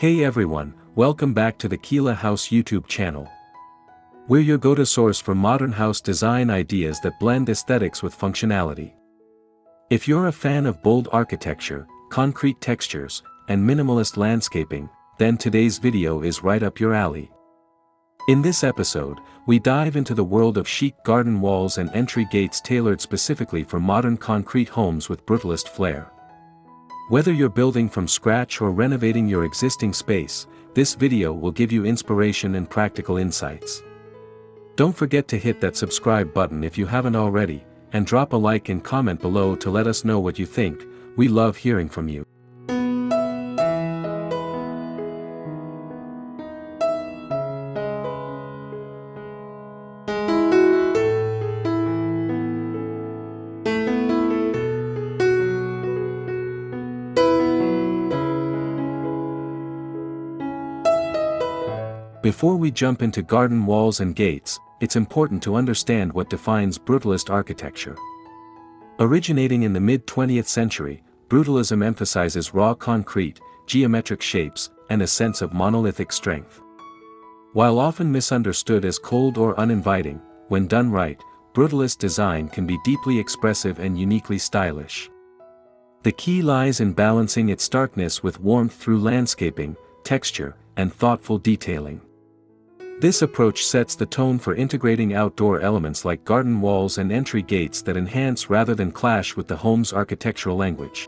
Hey everyone, welcome back to the Keela House YouTube channel. We're your go-to source for modern house design ideas that blend aesthetics with functionality. If you're a fan of bold architecture, concrete textures, and minimalist landscaping, then today's video is right up your alley. In this episode, we dive into the world of chic garden walls and entry gates tailored specifically for modern concrete homes with brutalist flair. Whether you're building from scratch or renovating your existing space, this video will give you inspiration and practical insights. Don't forget to hit that subscribe button if you haven't already, and drop a like and comment below to let us know what you think. We love hearing from you. Before we jump into garden walls and gates, it's important to understand what defines brutalist architecture. Originating in the mid-20th century, brutalism emphasizes raw concrete, geometric shapes, and a sense of monolithic strength. While often misunderstood as cold or uninviting, when done right, brutalist design can be deeply expressive and uniquely stylish. The key lies in balancing its starkness with warmth through landscaping, texture, and thoughtful detailing. This approach sets the tone for integrating outdoor elements like garden walls and entry gates that enhance rather than clash with the home's architectural language.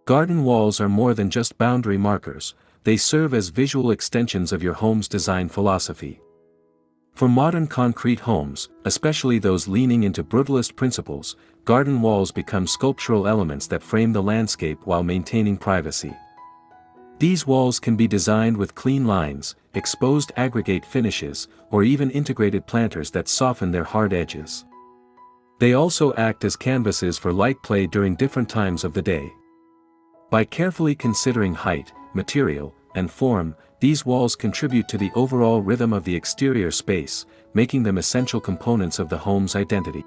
Garden walls are more than just boundary markers, they serve as visual extensions of your home's design philosophy. For modern concrete homes, especially those leaning into brutalist principles, garden walls become sculptural elements that frame the landscape while maintaining privacy. These walls can be designed with clean lines, exposed aggregate finishes, or even integrated planters that soften their hard edges. They also act as canvases for light play during different times of the day. By carefully considering height, material, and form, these walls contribute to the overall rhythm of the exterior space, making them essential components of the home's identity.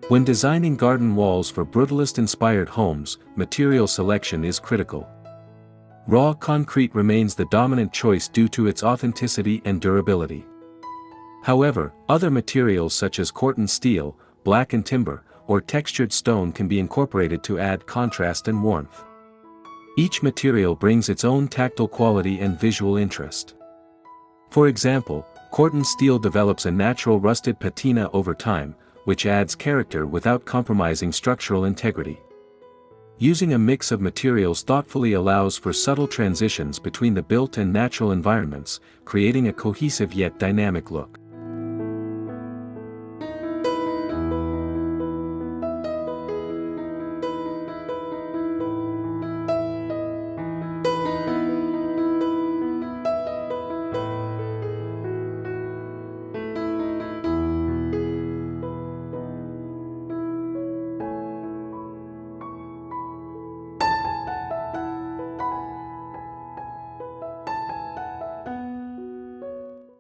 When designing garden walls for brutalist-inspired homes, material selection is critical. Raw concrete remains the dominant choice due to its authenticity and durability. However, other materials such as corten steel, blackened timber, or textured stone can be incorporated to add contrast and warmth. Each material brings its own tactile quality and visual interest. For example, corten steel develops a natural rusted patina over time, which adds character without compromising structural integrity. Using a mix of materials thoughtfully allows for subtle transitions between the built and natural environments, creating a cohesive yet dynamic look.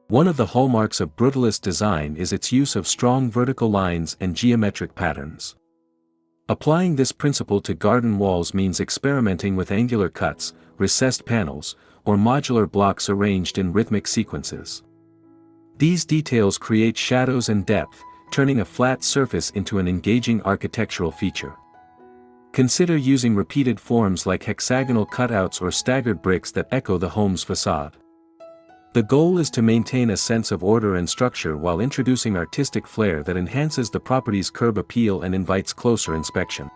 One of the hallmarks of brutalist design is its use of strong vertical lines and geometric patterns. Applying this principle to garden walls means experimenting with angular cuts, recessed panels, or modular blocks arranged in rhythmic sequences. These details create shadows and depth, turning a flat surface into an engaging architectural feature. Consider using repeated forms like hexagonal cutouts or staggered bricks that echo the home's facade. The goal is to maintain a sense of order and structure while introducing artistic flair that enhances the property's curb appeal and invites closer inspection.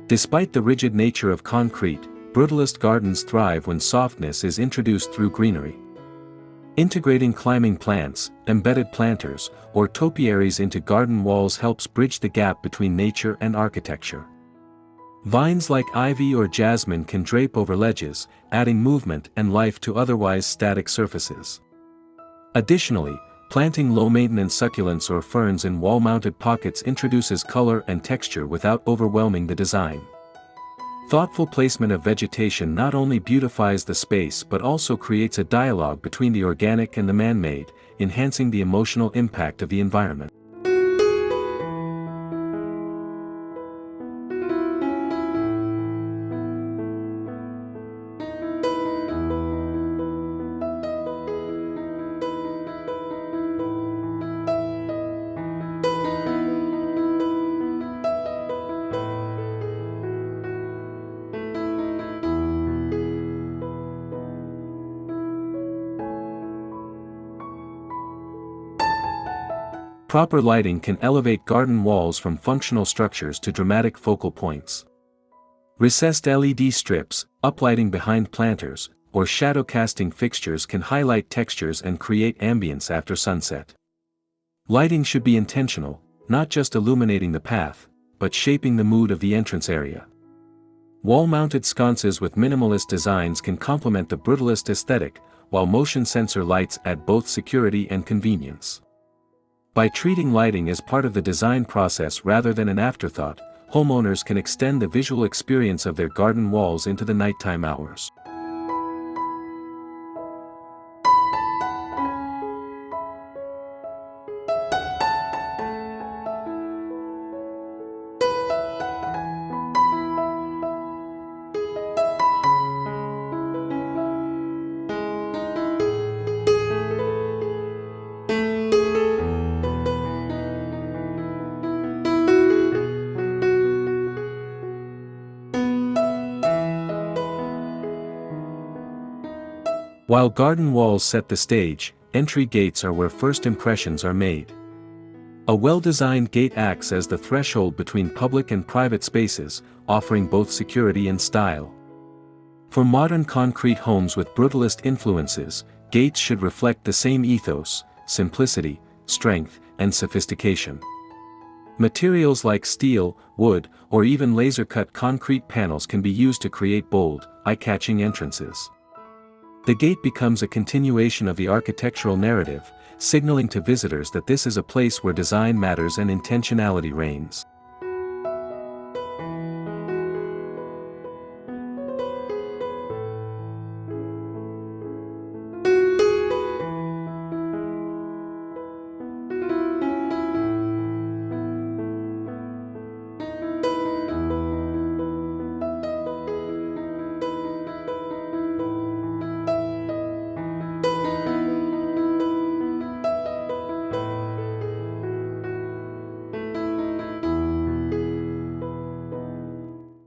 Despite the rigid nature of concrete, brutalist gardens thrive when softness is introduced through greenery. Integrating climbing plants, embedded planters, or topiaries into garden walls helps bridge the gap between nature and architecture. Vines like ivy or jasmine can drape over ledges, adding movement and life to otherwise static surfaces. Additionally, planting low-maintenance succulents or ferns in wall-mounted pockets introduces color and texture without overwhelming the design. Thoughtful placement of vegetation not only beautifies the space but also creates a dialogue between the organic and the man-made, enhancing the emotional impact of the environment. Proper lighting can elevate garden walls from functional structures to dramatic focal points. Recessed LED strips, uplighting behind planters, or shadow-casting fixtures can highlight textures and create ambience after sunset. Lighting should be intentional, not just illuminating the path, but shaping the mood of the entrance area. Wall-mounted sconces with minimalist designs can complement the brutalist aesthetic, while motion sensor lights add both security and convenience. By treating lighting as part of the design process rather than an afterthought, homeowners can extend the visual experience of their garden walls into the nighttime hours. While garden walls set the stage, entry gates are where first impressions are made. A well-designed gate acts as the threshold between public and private spaces, offering both security and style. For modern concrete homes with brutalist influences, gates should reflect the same ethos: simplicity, strength, and sophistication. Materials like steel, wood, or even laser-cut concrete panels can be used to create bold, eye-catching entrances. The gate becomes a continuation of the architectural narrative, signaling to visitors that this is a place where design matters and intentionality reigns.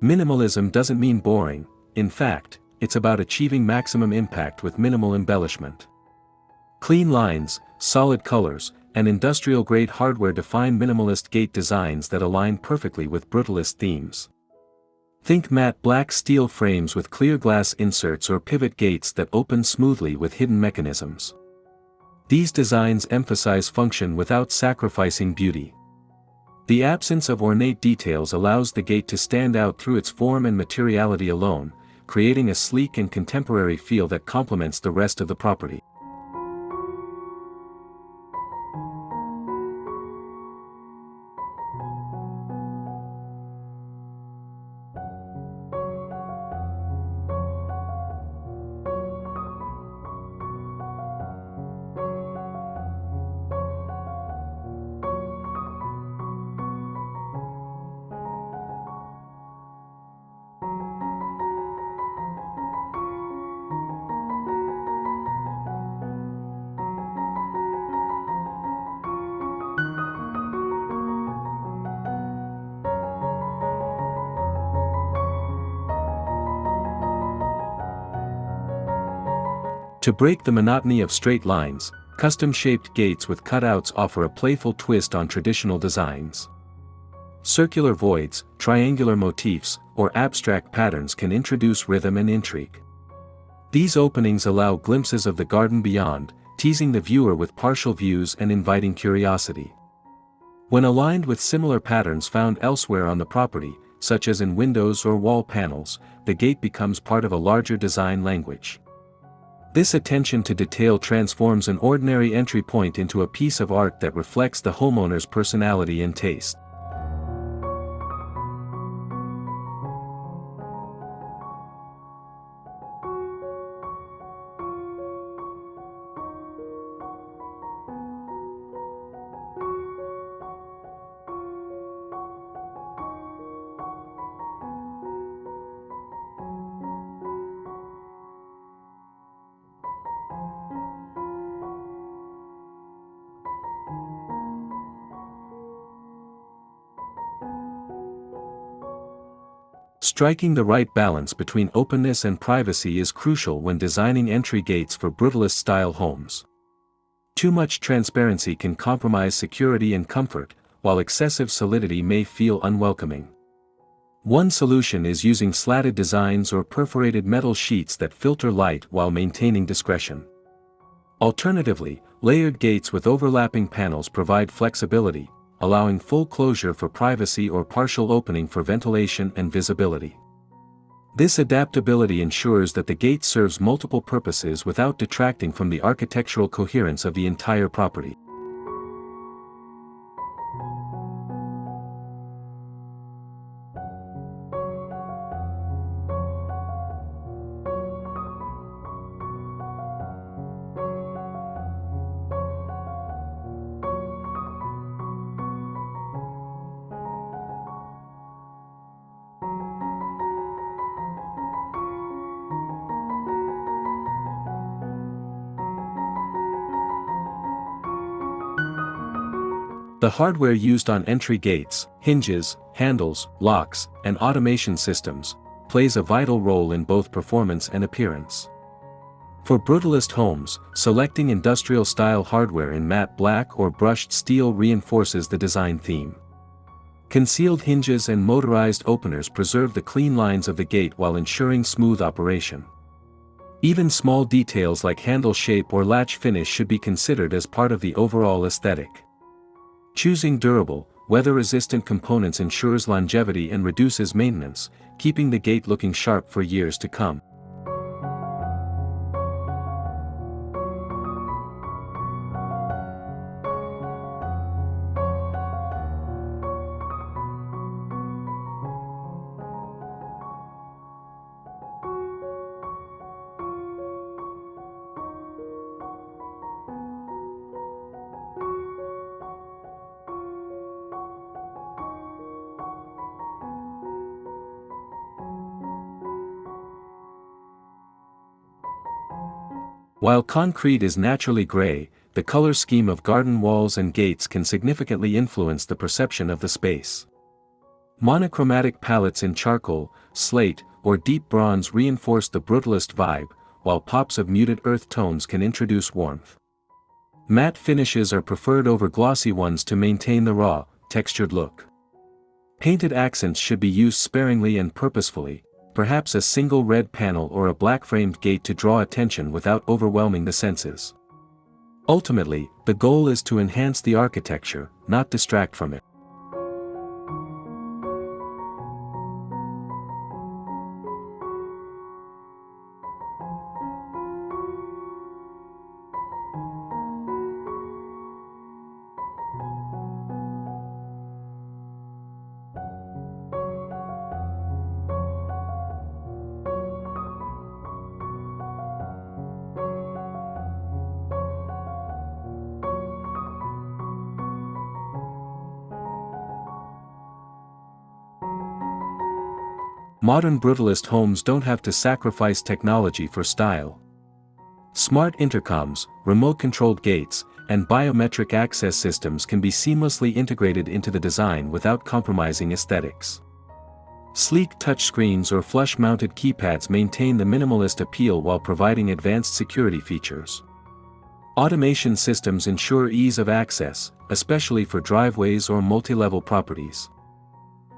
Minimalism doesn't mean boring. In fact, it's about achieving maximum impact with minimal embellishment. Clean lines, solid colors, and industrial-grade hardware define minimalist gate designs that align perfectly with brutalist themes. Think matte black steel frames with clear glass inserts or pivot gates that open smoothly with hidden mechanisms. These designs emphasize function without sacrificing beauty. The absence of ornate details allows the gate to stand out through its form and materiality alone, creating a sleek and contemporary feel that complements the rest of the property. To break the monotony of straight lines, custom-shaped gates with cutouts offer a playful twist on traditional designs. Circular voids, triangular motifs, or abstract patterns can introduce rhythm and intrigue. These openings allow glimpses of the garden beyond, teasing the viewer with partial views and inviting curiosity. When aligned with similar patterns found elsewhere on the property, such as in windows or wall panels, the gate becomes part of a larger design language. This attention to detail transforms an ordinary entry point into a piece of art that reflects the homeowner's personality and taste. Striking the right balance between openness and privacy is crucial when designing entry gates for brutalist-style homes. Too much transparency can compromise security and comfort, while excessive solidity may feel unwelcoming. One solution is using slatted designs or perforated metal sheets that filter light while maintaining discretion. Alternatively, layered gates with overlapping panels provide flexibility, allowing full closure for privacy or partial opening for ventilation and visibility. This adaptability ensures that the gate serves multiple purposes without detracting from the architectural coherence of the entire property. The hardware used on entry gates, hinges, handles, locks, and automation systems, plays a vital role in both performance and appearance. For brutalist homes, selecting industrial-style hardware in matte black or brushed steel reinforces the design theme. Concealed hinges and motorized openers preserve the clean lines of the gate while ensuring smooth operation. Even small details like handle shape or latch finish should be considered as part of the overall aesthetic. Choosing durable, weather-resistant components ensures longevity and reduces maintenance, keeping the gate looking sharp for years to come. While concrete is naturally gray, the color scheme of garden walls and gates can significantly influence the perception of the space. Monochromatic palettes in charcoal, slate, or deep bronze reinforce the brutalist vibe, while pops of muted earth tones can introduce warmth. Matte finishes are preferred over glossy ones to maintain the raw, textured look. Painted accents should be used sparingly and purposefully, perhaps a single red panel or a black-framed gate to draw attention without overwhelming the senses. Ultimately, the goal is to enhance the architecture, not distract from it. Modern brutalist homes don't have to sacrifice technology for style. Smart intercoms, remote-controlled gates, and biometric access systems can be seamlessly integrated into the design without compromising aesthetics. Sleek touchscreens or flush-mounted keypads maintain the minimalist appeal while providing advanced security features. Automation systems ensure ease of access, especially for driveways or multi-level properties.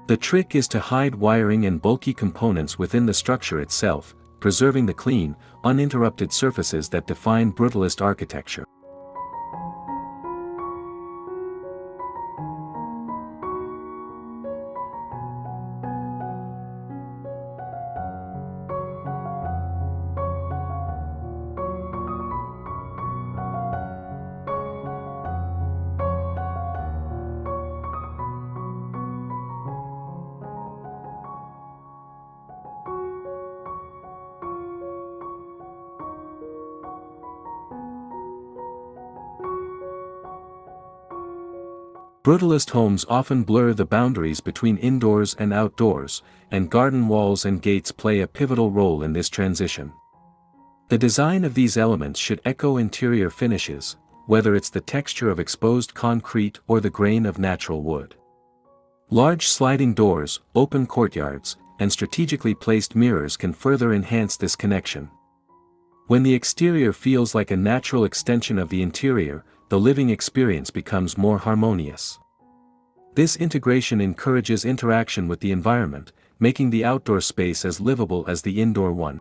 The trick is to hide wiring and bulky components within the structure itself, preserving the clean, uninterrupted surfaces that define brutalist architecture. Brutalist homes often blur the boundaries between indoors and outdoors, and garden walls and gates play a pivotal role in this transition. The design of these elements should echo interior finishes, whether it's the texture of exposed concrete or the grain of natural wood. Large sliding doors, open courtyards, and strategically placed mirrors can further enhance this connection. When the exterior feels like a natural extension of the interior, the living experience becomes more harmonious. This integration encourages interaction with the environment, making the outdoor space as livable as the indoor one.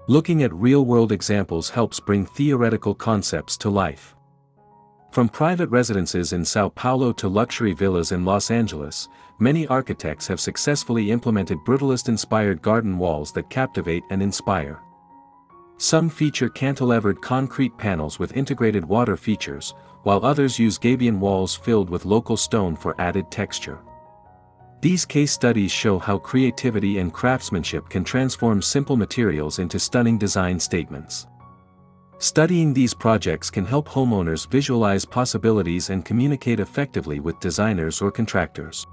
Looking at real-world examples helps bring theoretical concepts to life. From private residences in Sao Paulo to luxury villas in Los Angeles, many architects have successfully implemented brutalist-inspired garden walls that captivate and inspire. Some feature cantilevered concrete panels with integrated water features, while others use gabion walls filled with local stone for added texture. These case studies show how creativity and craftsmanship can transform simple materials into stunning design statements. Studying these projects can help homeowners visualize possibilities and communicate effectively with designers or contractors.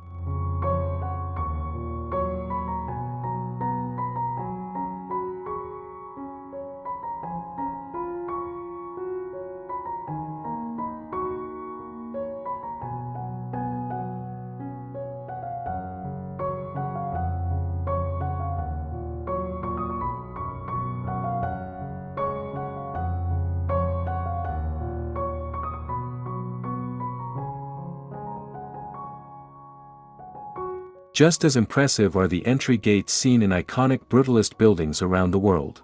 Just as impressive are the entry gates seen in iconic brutalist buildings around the world.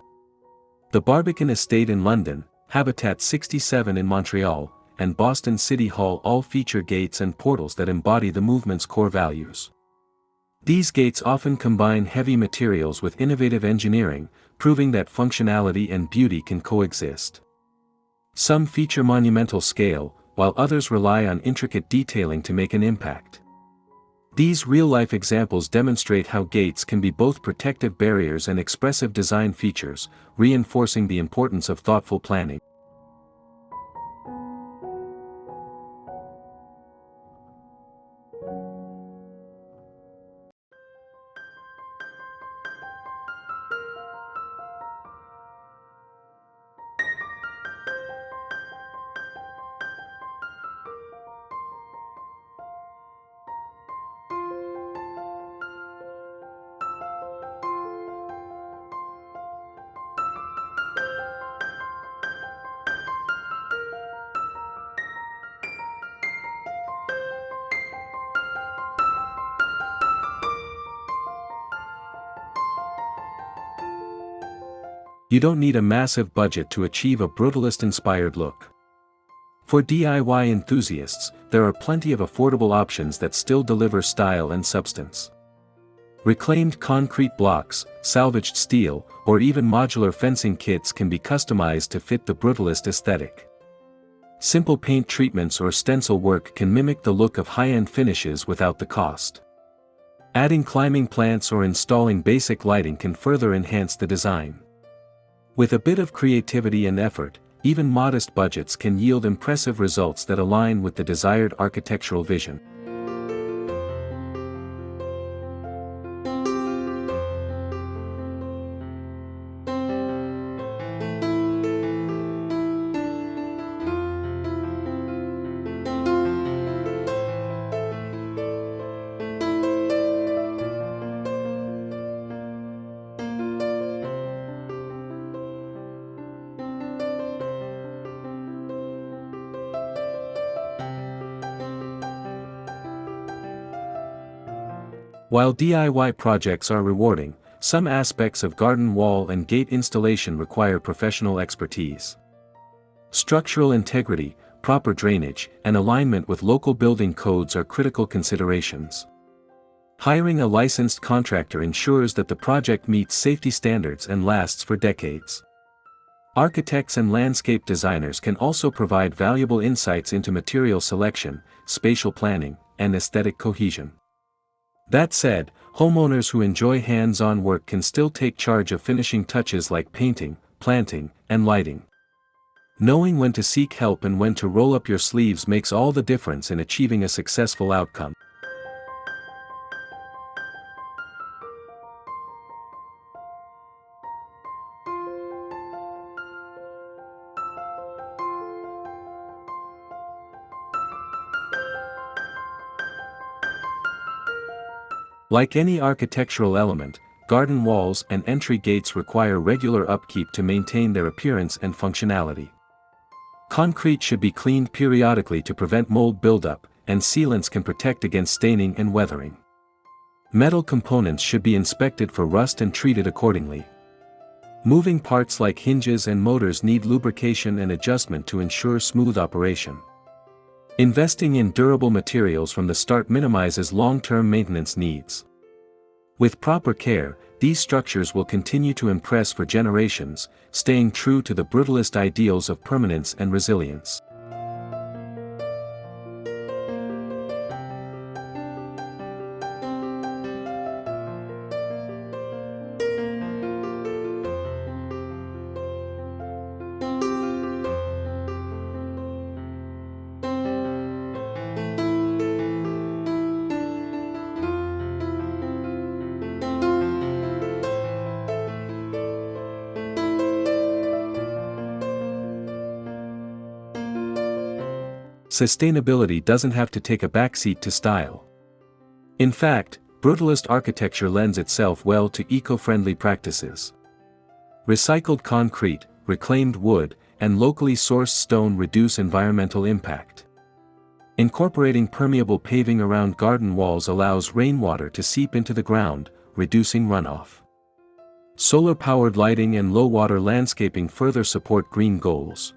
The Barbican Estate in London, Habitat 67 in Montreal, and Boston City Hall all feature gates and portals that embody the movement's core values. These gates often combine heavy materials with innovative engineering, proving that functionality and beauty can coexist. Some feature monumental scale, while others rely on intricate detailing to make an impact. These real-life examples demonstrate how gates can be both protective barriers and expressive design features, reinforcing the importance of thoughtful planning. You don't need a massive budget to achieve a brutalist-inspired look. For DIY enthusiasts, there are plenty of affordable options that still deliver style and substance. Reclaimed concrete blocks, salvaged steel, or even modular fencing kits can be customized to fit the brutalist aesthetic. Simple paint treatments or stencil work can mimic the look of high-end finishes without the cost. Adding climbing plants or installing basic lighting can further enhance the design. With a bit of creativity and effort, even modest budgets can yield impressive results that align with the desired architectural vision. While DIY projects are rewarding, some aspects of garden wall and gate installation require professional expertise. Structural integrity, proper drainage, and alignment with local building codes are critical considerations. Hiring a licensed contractor ensures that the project meets safety standards and lasts for decades. Architects and landscape designers can also provide valuable insights into material selection, spatial planning, and aesthetic cohesion. That said, homeowners who enjoy hands-on work can still take charge of finishing touches like painting, planting, and lighting. Knowing when to seek help and when to roll up your sleeves makes all the difference in achieving a successful outcome. Like any architectural element, garden walls and entry gates require regular upkeep to maintain their appearance and functionality. Concrete should be cleaned periodically to prevent mold buildup, and sealants can protect against staining and weathering. Metal components should be inspected for rust and treated accordingly. Moving parts like hinges and motors need lubrication and adjustment to ensure smooth operation. Investing in durable materials from the start minimizes long-term maintenance needs. With proper care, these structures will continue to impress for generations, staying true to the brutalist ideals of permanence and resilience. Sustainability doesn't have to take a backseat to style. In fact, brutalist architecture lends itself well to eco-friendly practices. Recycled concrete, reclaimed wood, and locally sourced stone reduce environmental impact. Incorporating permeable paving around garden walls allows rainwater to seep into the ground, reducing runoff. Solar-powered lighting and low-water landscaping further support green goals.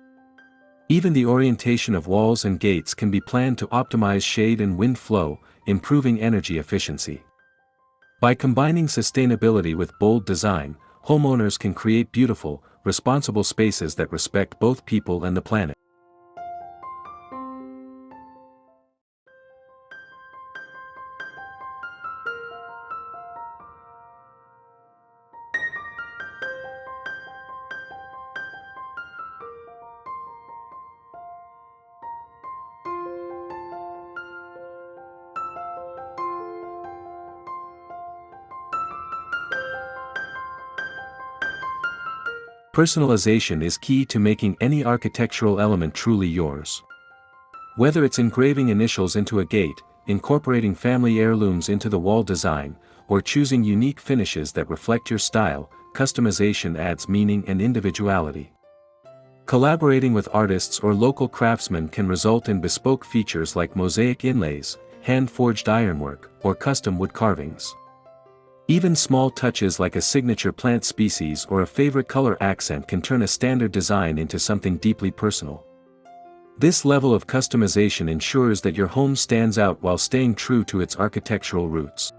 Even the orientation of walls and gates can be planned to optimize shade and wind flow, improving energy efficiency. By combining sustainability with bold design, homeowners can create beautiful, responsible spaces that respect both people and the planet. Personalization is key to making any architectural element truly yours. Whether it's engraving initials into a gate, incorporating family heirlooms into the wall design, or choosing unique finishes that reflect your style, customization adds meaning and individuality. Collaborating with artists or local craftsmen can result in bespoke features like mosaic inlays, hand-forged ironwork, or custom wood carvings. Even small touches like a signature plant species or a favorite color accent can turn a standard design into something deeply personal. This level of customization ensures that your home stands out while staying true to its architectural roots.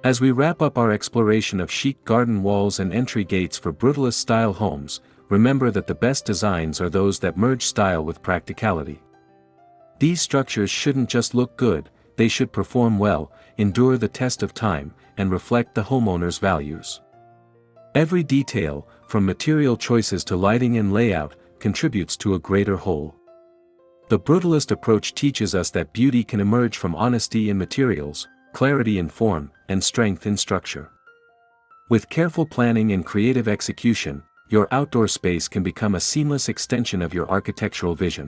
As we wrap up our exploration of chic garden walls and entry gates for brutalist-style homes, remember that the best designs are those that merge style with practicality. These structures shouldn't just look good, they should perform well, endure the test of time, and reflect the homeowner's values. Every detail, from material choices to lighting and layout, contributes to a greater whole. The brutalist approach teaches us that beauty can emerge from honesty in materials, clarity in form, and strength in structure. With careful planning and creative execution, your outdoor space can become a seamless extension of your architectural vision.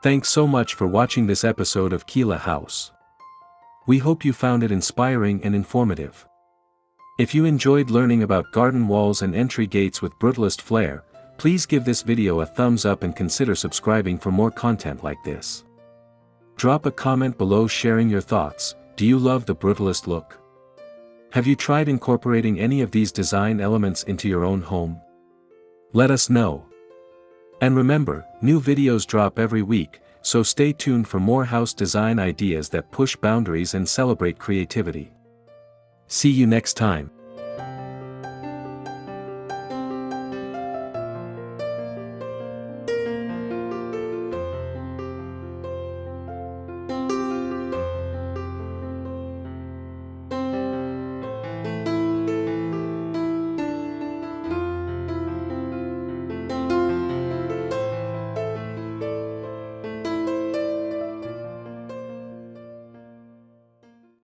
Thanks so much for watching this episode of Keela House. We hope you found it inspiring and informative. If you enjoyed learning about garden walls and entry gates with brutalist flair, please give this video a thumbs up and consider subscribing for more content like this. Drop a comment below sharing your thoughts. Do you love the brutalist look? Have you tried incorporating any of these design elements into your own home? Let us know. And remember, new videos drop every week, so stay tuned for more house design ideas that push boundaries and celebrate creativity. See you next time.